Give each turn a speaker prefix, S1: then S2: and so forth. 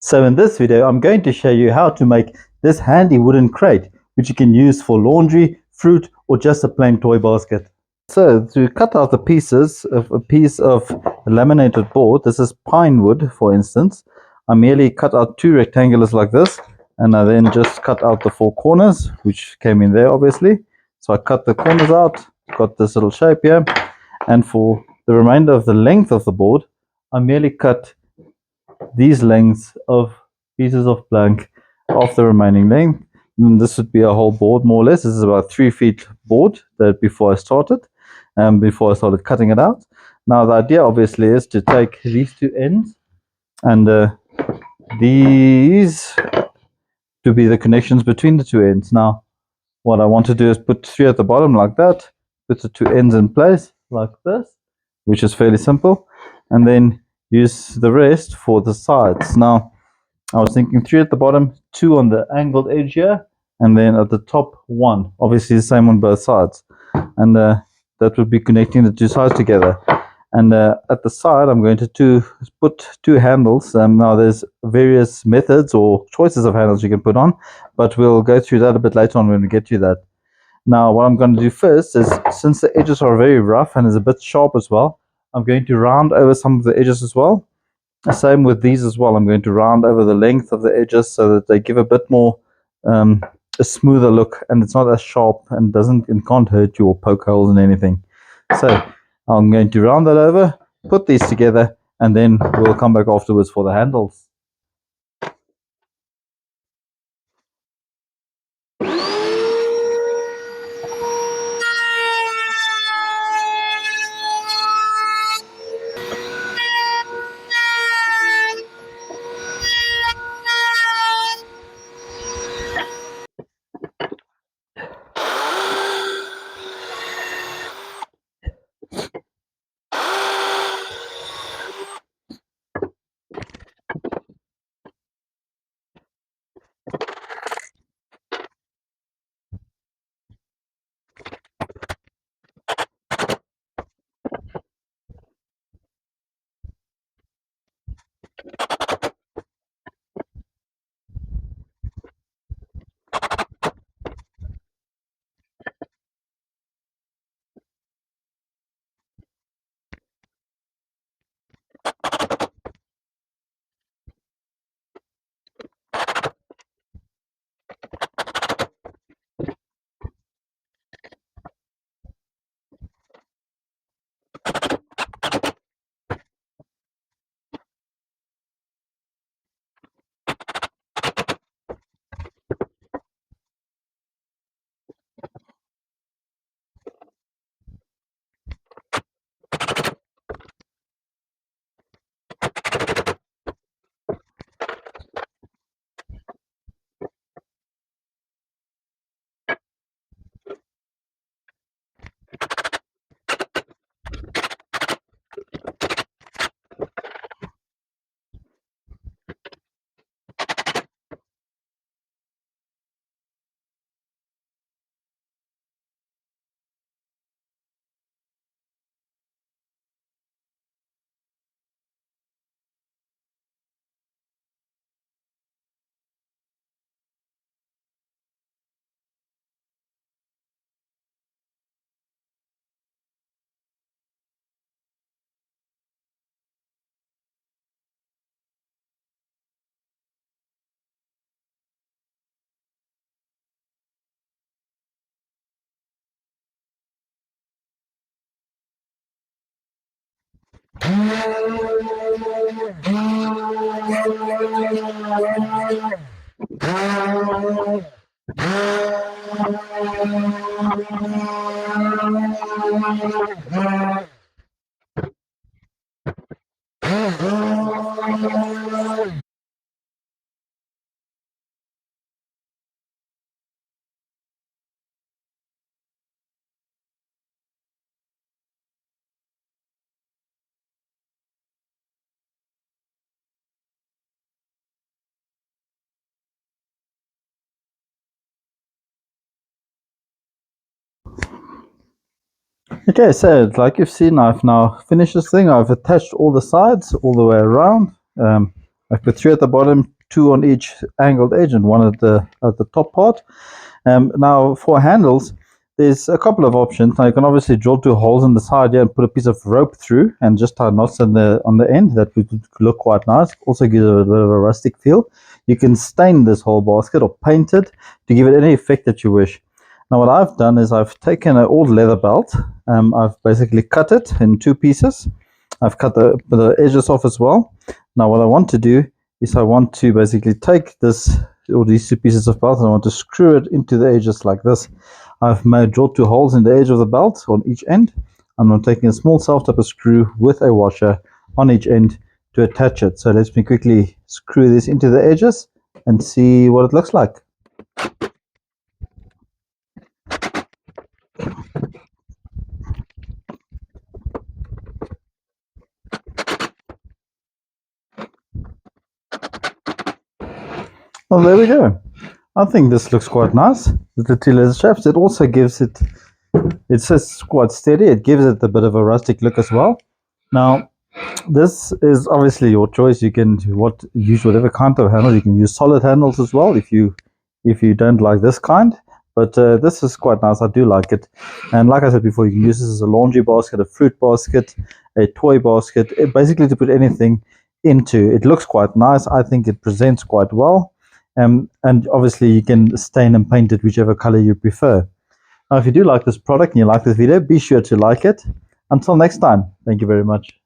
S1: So in this video, I'm going to show you how to make this handy wooden crate, which you can use for laundry, fruit, or just a plain toy basket. So to cut out the pieces of a piece of laminated board, this is pine wood, for instance, I merely cut out two rectangulars like this, and I then just cut out the four corners, which came in there obviously. So I cut the corners out, got this little shape here, and for the remainder of the length of the board, I merely cut these lengths of pieces of plank of the remaining length. And this would be a whole board more or less. This is about 3 feet board that before I started cutting it out. Now the idea obviously is to take these two ends and these to be the connections between the two ends. Now what I want to do is put three at the bottom like that, put the two ends in place like this, which is fairly simple, and then use the rest for the sides. Now I was thinking three at the bottom, two on the angled edge here, and then at the top one. Obviously the same on both sides. And that would be connecting the two sides together. And at the side, I'm going to put two handles. Now there's various methods or choices of handles you can put on, but we'll go through that a bit later on when we get to that. Now what I'm going to do first is, since the edges are very rough and is a bit sharp as well, I'm going to round over some of the edges as well. Same with these as well. I'm going to round over the length of the edges so that they give a bit more a smoother look, and it's not as sharp and can't hurt you or poke holes in anything. So I'm going to round that over, put these together, and then we'll come back afterwards for the handles. Okay, so like you've seen, I've now finished this thing. I've attached all the sides all the way around. I've put 3 at the bottom, 2 on each angled edge, and 1 at the top part. Now for handles, there's a couple of options. Now you can obviously drill 2 holes in the side here and put a piece of rope through and just tie knots on the end. That would look quite nice. Also gives it a bit of a rustic feel. You can stain this whole basket or paint it to give it any effect that you wish. Now what I've done is I've taken an old leather belt. I've basically cut it in 2 pieces. I've cut the edges off as well. Now what I want to do is I want to basically take these 2 pieces of belt and I want to screw it into the edges like this. I've drilled 2 holes in the edge of the belt on each end. I'm taking a small self-taper screw with a washer on each end to attach it. So let me quickly screw this into the edges and see what it looks like. Well, there we go. I think this looks quite nice with the 2 leather straps. It also gives it's quite steady. It gives it a bit of a rustic look as well. Now, this is obviously your choice. You can use whatever kind of handle. You can use solid handles as well if you don't like this kind. But this is quite nice. I do like it. And like I said before, you can use this as a laundry basket, a fruit basket, a toy basket, basically to put anything into. It looks quite nice. I think it presents quite well. And obviously you can stain and paint it whichever color you prefer. Now, if you do like this product and you like this video, be sure to like it. Until next time, thank you very much.